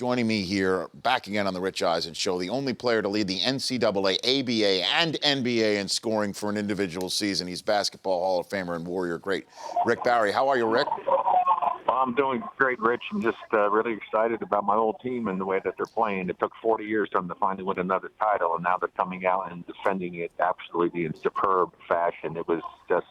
joining me here, back again on the Rich Eisen Show, the only player to lead the NCAA, ABA, and NBA in scoring for an individual season. He's Basketball Hall of Famer and Warrior great Rick Barry. How are you, Rick? I'm doing great, Rich. I'm just really excited about my old team and the way that they're playing. It took 40 years for them to finally win another title, and now they're coming out and defending it absolutely in superb fashion. It was just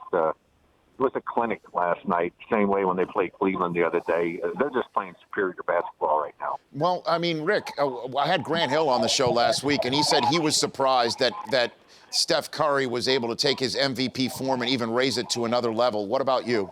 it was a clinic last night, same way when they played Cleveland the other day. They're just playing superior basketball right now. Well, I mean, Rick, I had Grant Hill on the show last week, and he said he was surprised that Steph Curry was able to take his MVP form and even raise it to another level. What about you?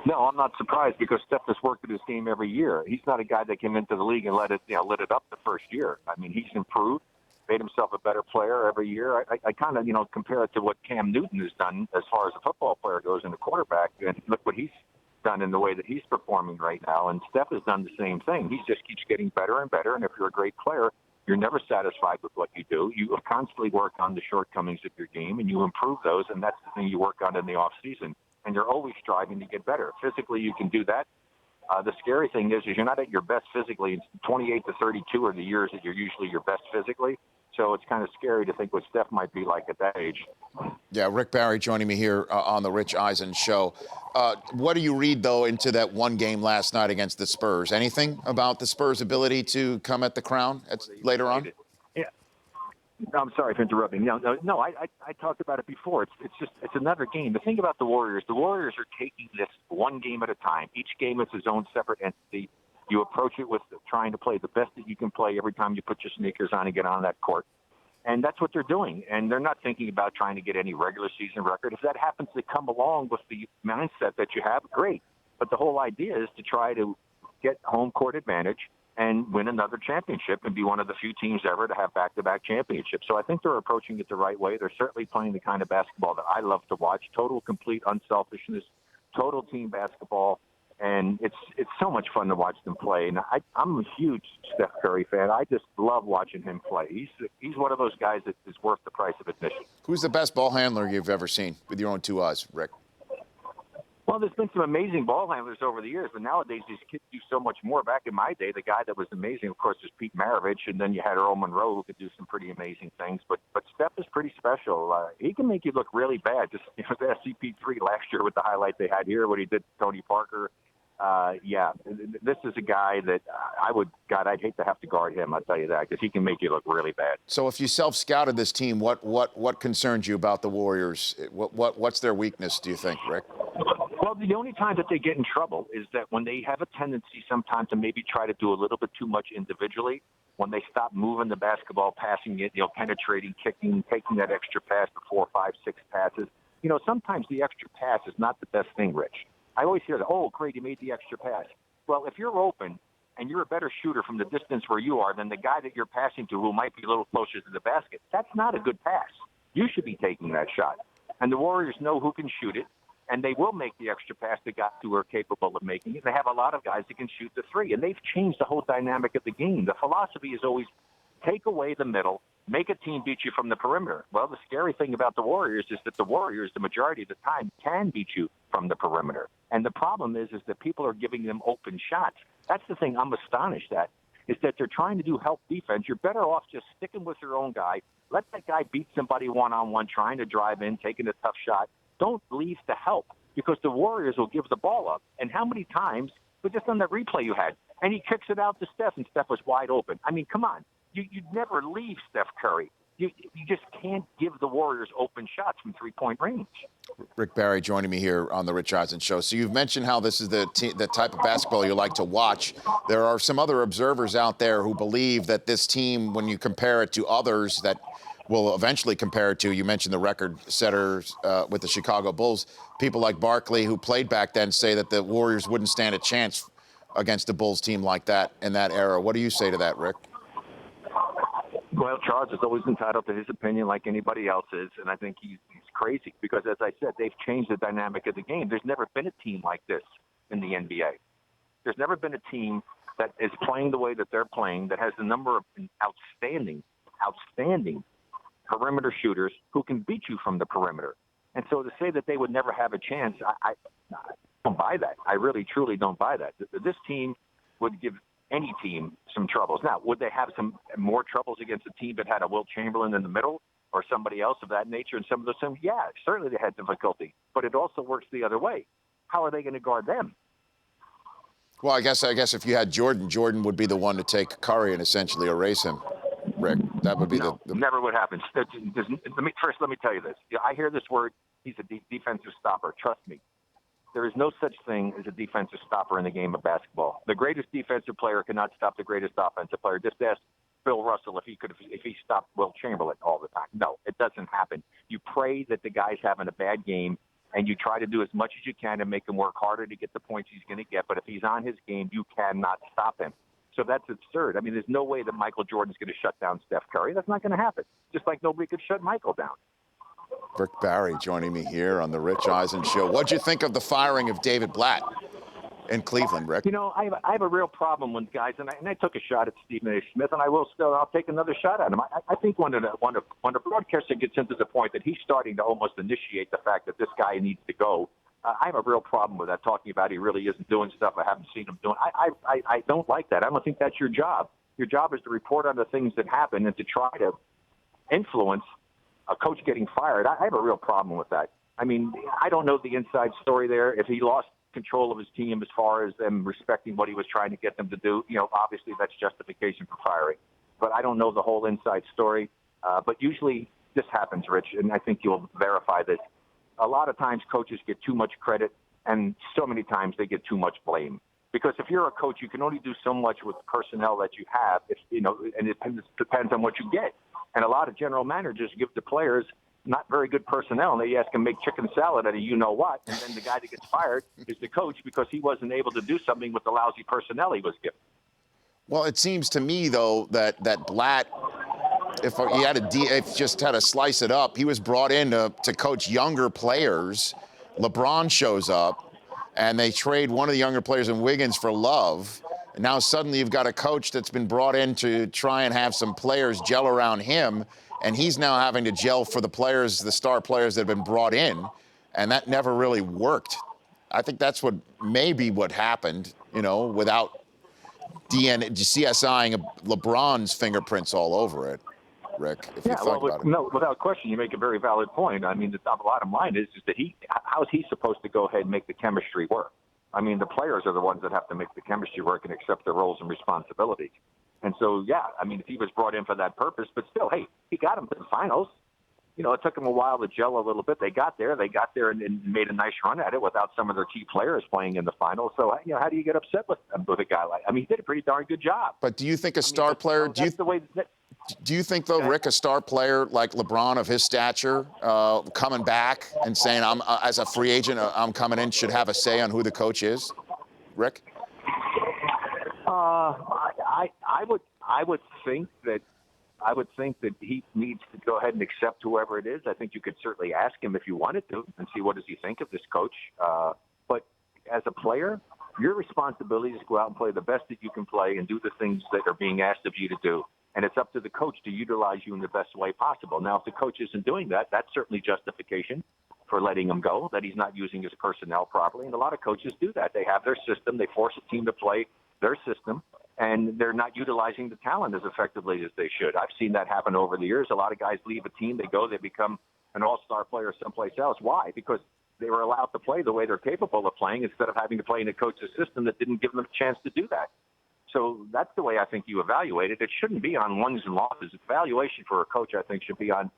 No, I'm not surprised because Steph has worked at his game every year. He's not a guy that came into the league and lit it up the first year. I mean, he's improved, made himself a better player every year. I kind of, compare it to what Cam Newton has done as far as a football player goes in the quarterback. And look what he's done in the way that he's performing right now. And Steph has done the same thing. He just keeps getting better and better. And if you're a great player, you're never satisfied with what you do. You constantly work on the shortcomings of your game, and you improve those. And that's the thing you work on in the off season. And you're always striving to get better. Physically, you can do that. The scary thing is you're not at your best physically. 28 to 32 are the years that you're usually your best physically. So it's kind of scary to think what Steph might be like at that age. Yeah, Rick Barry joining me here on the Rich Eisen Show. What do you read, though, into that one game last night against the Spurs? Anything about the Spurs' ability to come at the crown later on? Yeah. No, I'm sorry for interrupting. No, I talked about it before. It's another game. The thing about the Warriors are taking this one game at a time. Each game is its own separate entity. You approach it with trying to play the best that you can play every time you put your sneakers on and get on that court. And that's what they're doing. And they're not thinking about trying to get any regular season record. If that happens to come along with the mindset that you have, great. But the whole idea is to try to get home court advantage and win another championship and be one of the few teams ever to have back-to-back championships. So I think they're approaching it the right way. They're certainly playing the kind of basketball that I love to watch, total, complete unselfishness, total team basketball. And it's so much fun to watch them play. And I'm a huge Steph Curry fan. I just love watching him play. He's one of those guys that is worth the price of admission. Who's the best ball handler you've ever seen with your own two eyes, Rick? Well, there's been some amazing ball handlers over the years, but nowadays these kids do so much more. Back in my day, the guy that was amazing, of course, was Pete Maravich, and then you had Earl Monroe who could do some pretty amazing things. But Steph is pretty special. He can make you look really bad. Just that CP3 last year with the highlight they had here, what he did to Tony Parker. This is a guy that I'd hate to have to guard him. I'll tell you that, because he can make you look really bad. So if you self-scouted this team, what concerns you about the Warriors? What's their weakness, do you think, Rick? Well, the only time that they get in trouble is that when they have a tendency sometimes to maybe try to do a little bit too much individually, when they stop moving the basketball, passing it, penetrating, kicking, taking that extra pass to 4, 5, 6 passes. Sometimes the extra pass is not the best thing, Rich. I always hear that, oh, great, he made the extra pass. Well, if you're open and you're a better shooter from the distance where you are than the guy that you're passing to who might be a little closer to the basket, that's not a good pass. You should be taking that shot. And the Warriors know who can shoot it, and they will make the extra pass the guys who are capable of making it. They have a lot of guys that can shoot the three, and they've changed the whole dynamic of the game. The philosophy is always take away the middle, make a team beat you from the perimeter. Well, the scary thing about the Warriors is that the Warriors, the majority of the time, can beat you from the perimeter. And the problem is that people are giving them open shots. That's the thing I'm astonished at, is that they're trying to do help defense. You're better off just sticking with your own guy. Let that guy beat somebody one-on-one, trying to drive in, taking a tough shot. Don't leave to help, because the Warriors will give the ball up. And how many times, but just on that replay you had, and he kicks it out to Steph, and Steph was wide open. I mean, come on. You'd never leave Steph Curry. You just can't give the Warriors open shots from three-point range. Rick Barry joining me here on the Rich Eisen Show. So you've mentioned how this is the type of basketball you like to watch. There are some other observers out there who believe that this team, when you compare it to others that will eventually compare it to, you mentioned the record setters with the Chicago Bulls, people like Barkley, who played back then, say that the Warriors wouldn't stand a chance against a Bulls team like that in that era. What do you say to that, Rick? Well, Charles is always entitled to his opinion like anybody else is, and I think he's crazy because, as I said, they've changed the dynamic of the game. There's never been a team like this in the NBA. There's never been a team that is playing the way that they're playing, that has the number of outstanding perimeter shooters who can beat you from the perimeter. And so to say that they would never have a chance, I don't buy that. I really, truly don't buy that. This team would give any team some troubles. Now, would they have some more troubles against a team that had a Wilt Chamberlain in the middle or somebody else of that nature and some of those things? Yeah, certainly they had difficulty. But it also works the other way. How are they going to guard them? Well, I guess if you had Jordan would be the one to take Curry and essentially erase him, Rick. That would be No, never would happen. Let me tell you this. I hear this word, he's a defensive stopper. Trust me. There is no such thing as a defensive stopper in the game of basketball. The greatest defensive player cannot stop the greatest offensive player. Just ask Bill Russell if he stopped Wilt Chamberlain all the time. No, it doesn't happen. You pray that the guy's having a bad game, and you try to do as much as you can to make him work harder to get the points he's going to get. But if he's on his game, you cannot stop him. So that's absurd. I mean, there's no way that Michael Jordan's going to shut down Steph Curry. That's not going to happen. Just like nobody could shut Michael down. Rick Barry joining me here on the Rich Eisen Show. What'd you think of the firing of David Blatt in Cleveland, Rick? You know, I have a real problem with guys, and I took a shot at Stephen A. Smith, and I'll take another shot at him. I think when a broadcaster gets into the point that he's starting to almost initiate the fact that this guy needs to go, I have a real problem with that, talking about he really isn't doing stuff I haven't seen him doing. I don't like that. I don't think that's your job. Your job is to report on the things that happen and to try to influence a coach getting fired. I have a real problem with that. I mean, I don't know the inside story there. If he lost control of his team as far as them respecting what he was trying to get them to do, obviously that's justification for firing. But I don't know the whole inside story. But usually this happens, Rich, and I think you'll verify this. A lot of times coaches get too much credit, and so many times they get too much blame. Because if you're a coach, you can only do so much with the personnel that you have, and it depends on what you get. And a lot of general managers give the players not very good personnel, and they ask him to make chicken salad out of you-know-what, and then the guy that gets fired is the coach because he wasn't able to do something with the lousy personnel he was given. Well, it seems to me, though, that Blatt, if just had to slice it up, he was brought in to coach younger players. LeBron shows up, and they trade one of the younger players in Wiggins for Love. And now suddenly you've got a coach that's been brought in to try and have some players gel around him, and he's now having to gel for the star players that have been brought in, and that never really worked. I think that's what happened, without CSIing LeBron's fingerprints all over it, Rick, if you think about it. No, without question, you make a very valid point. I mean, the bottom line is that how's he supposed to go ahead and make the chemistry work? I mean, the players are the ones that have to make the chemistry work and accept their roles and responsibilities. And so, yeah, I mean, if he was brought in for that purpose, but still, hey, he got him to the finals. It took them a while to gel a little bit. They got there and made a nice run at it without some of their key players playing in the finals. So, how do you get upset with a guy like? I mean, he did a pretty darn good job. But do you think a star player? Do you think, though, Rick, a star player like LeBron of his stature, coming back and saying, "I'm as a free agent, I'm coming in," should have a say on who the coach is, Rick? I would think that he needs to go ahead and accept whoever it is. I think you could certainly ask him if you wanted to and see what does he think of this coach. But as a player, your responsibility is to go out and play the best that you can play and do the things that are being asked of you to do. And it's up to the coach to utilize you in the best way possible. Now, if the coach isn't doing that, that's certainly justification for letting him go, that he's not using his personnel properly. And a lot of coaches do that. They have their system. They force a team to play their system, and they're not utilizing the talent as effectively as they should. I've seen that happen over the years. A lot of guys leave a team, they become an all-star player someplace else. Why? Because they were allowed to play the way they're capable of playing instead of having to play in a coach's system that didn't give them a chance to do that. So that's the way I think you evaluate it. It shouldn't be on wins and losses. Evaluation for a coach, I think, should be on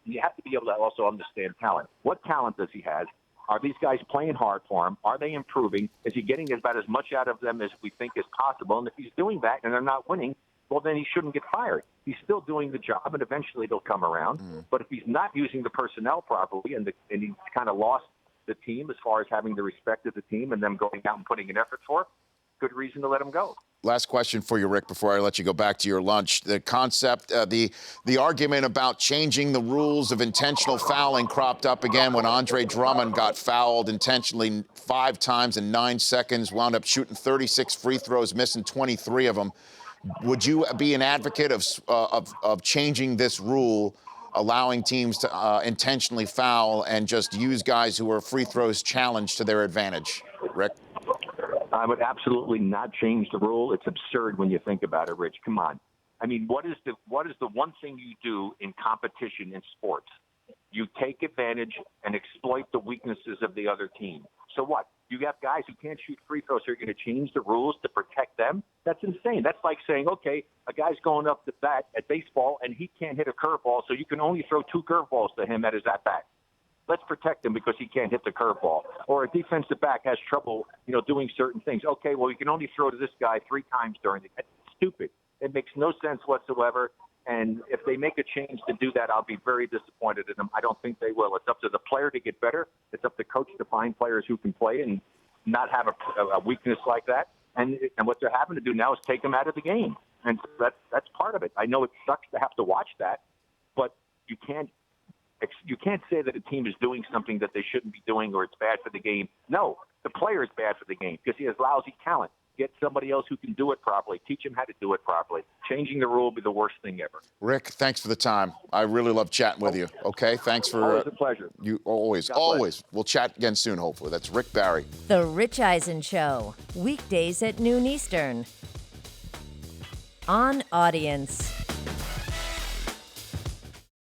you have to be able to also understand talent. What talent does he have? Are these guys playing hard for him? Are they improving? Is he getting about as much out of them as we think is possible? And if he's doing that and they're not winning, well, then he shouldn't get fired. He's still doing the job, and eventually they'll come around. But if he's not using the personnel properly and he's kind of lost the team as far as having the respect of the team and them going out and putting an effort for, good reason to let him go. Last question for you, Rick, before I let you go back to your lunch. The concept, the argument about changing the rules of intentional fouling cropped up again when Andre Drummond got fouled intentionally 5 times in 9 seconds, wound up shooting 36 free throws, missing 23 of them. Would you be an advocate of changing this rule, allowing teams to intentionally foul and just use guys who are free throws challenged to their advantage, Rick? I would absolutely not change the rule. It's absurd when you think about it, Rich. Come on. I mean, what is the one thing you do in competition in sports? You take advantage and exploit the weaknesses of the other team. So what? You have guys who can't shoot free throws, so you're going to change the rules to protect them? That's insane. That's like saying, okay, a guy's going up the bat at baseball and he can't hit a curveball, so you can only throw 2 curveballs to him at his at-bat. Let's protect him because he can't hit the curveball. Or a defensive back has trouble, doing certain things. Okay, well, you can only throw to this guy 3 times during the – it's stupid. It makes no sense whatsoever. And if they make a change to do that, I'll be very disappointed in them. I don't think they will. It's up to the player to get better. It's up to coach to find players who can play and not have a weakness like that. And what they're having to do now is take them out of the game. And that's part of it. I know it sucks to have to watch that, but you can't say that a team is doing something that they shouldn't be doing or it's bad for the game. No, the player is bad for the game because he has lousy talent. Get somebody else who can do it properly. Teach him how to do it properly. Changing the rule would be the worst thing ever. Rick, thanks for the time. I really love chatting with you. Okay, thanks for always a pleasure. You always. We'll chat again soon, hopefully. That's Rick Barry. The Rich Eisen Show, weekdays at noon Eastern on Audience.